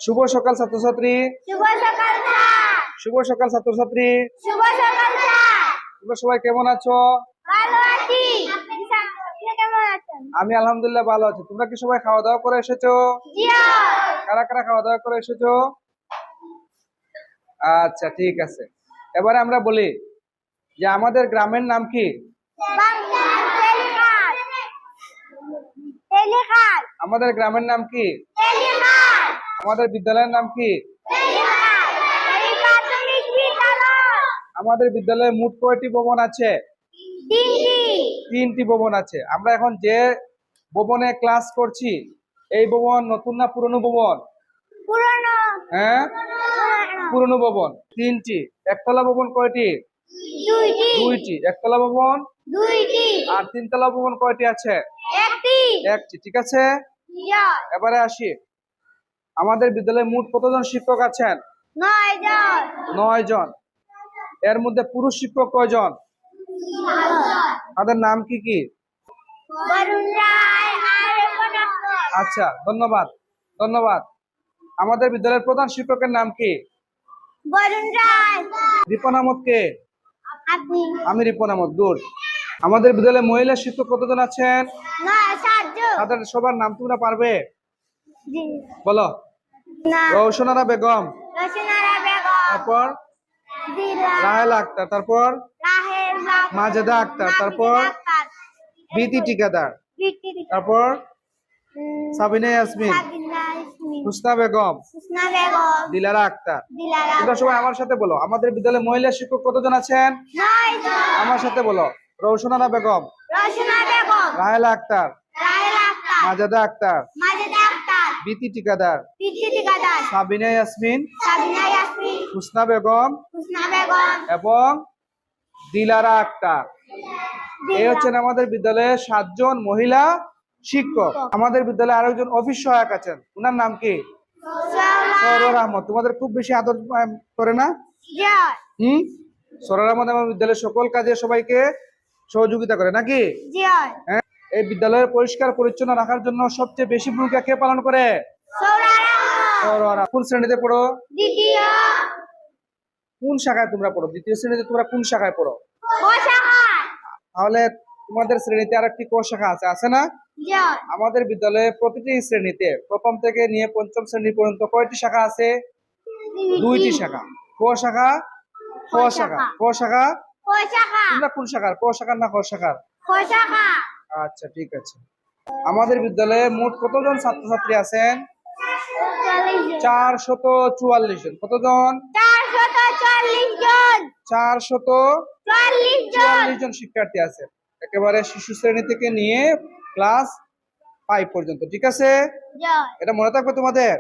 শুভ সকাল ছাত্রছাত্রী। শুভ সকাল স্যার। শুভ সকাল ছাত্রছাত্রী। শুভ সকাল স্যার। তোমরা সবাই কেমন আছো? ভালো আছি। আপনি কেমন আছেন? আমি আলহামদুলিল্লাহ ভালো আছি। তোমরা কি সবাই খাওয়া দাওয়া করে এসেছো? জি। কারা কারা খাওয়া দাওয়া করে এসেছো? আচ্ছা, ঠিক আছে। এবারে আমরা বলি যে আমাদের গ্রামের নাম কি? আমাদের গ্রামের নাম কি? আমাদের বিদ্যালয়ের নাম কি? আমাদের বিদ্যালয়ে মোট কয়টি ভবন আছে? তিনটি ভবন আছে। আমরা এখন যে ভবনে ক্লাস করছি এই ভবন নতুন না পুরনো ভবন? হ্যাঁ, পুরনো ভবন। তিনটি। একতলা ভবন কয়টি? দুইটি। একতলা ভবন আর তিনতলা ভবন কয়টি আছে? একটি। ঠিক আছে, এবারে আসি। আমাদের বিদ্যালয়ে মোট কতজন শিক্ষক আছেন? 9 জন। এর মধ্যে পুরুষ শিক্ষক কয়জন? তাদের নাম কি কি? আচ্ছা, ধন্যবাদ ধন্যবাদ। আমাদের বিদ্যালয়ের প্রধান শিক্ষকের নাম কি? রিপন আহমদ কে? আমি রিপন আহমদ। গুড। আমাদের বিদ্যালয়ে মহিলা শিক্ষক কতজন আছেন? তাদের সবার নাম তোমরা পারবে? বলো। রওশনারা বেগম, তারপর রাহেলা আক্তার, তারপর মাজেদা আক্তার, তারপর বিতি ঠিকাদার, তারপর সাবিনা ইয়াসমিন, হুসনা বেগম, দিলারা আক্তার। তোমরা সবাই আমার সাথে বলো, আমাদের বিদ্যালয়ে মহিলা শিক্ষক কতজন আছেন? আমার সাথে বলো। রওশনারা বেগম, রাহেলা আক্তার, মাজেদা আক্তার, বিতি ঠিকাদার, সাবিনা ইয়াসমিন, হুসনা বেগম এবং দিলারা আক্তার। এই হচ্ছেন আমাদের বিদ্যালয়ে 7 জন মহিলা শিক্ষক। আমাদের বিদ্যালয়ে আরো একজন অফিস সহায়ক আছেন, ওনার নাম কি? সরোয়ার আহমদ। তোমাদের খুব বেশি আদর করে না? সরোয়ার আহমদ আমার বিদ্যালয়ের সকল কাজে সবাইকে সহযোগিতা করে নাকি? হ্যাঁ। এই বিদ্যালয়ের পরিষ্কার পরিচ্ছন্ন রাখার জন্য সবচেয়ে বেশি ভূমিকা কে পালন করে? কোন শ্রেণীতে পড়ো? কোন শাখায় তোমরা পড়ো? দ্বিতীয় শ্রেণীতে তোমরা কোন শাখায় পড়ো? তাহলে তোমাদের শ্রেণীতে আর একটি ক শাখা আছে না? আমাদের বিদ্যালয়ে প্রতিটি শ্রেণীতে প্রথম থেকে নিয়ে পঞ্চম শ্রেণী পর্যন্ত কয়টি শাখা আছে? 2টি শাখা। ক শাখা, খ শাখা, ক শাখা। তোমরা কোন শাখার? ক শাখার না খ শাখার? আচ্ছা, ঠিক আছে। আমাদের বিদ্যালয়ে মোট কতজন ছাত্রছাত্রী আছেন? 444 জন। কতজন? 444 জন শিক্ষার্থী আছে, একেবারে শিশু শ্রেণী থেকে নিয়ে ক্লাস 5 পর্যন্ত। ঠিক আছে, এটা মনে থাকবে তোমাদের?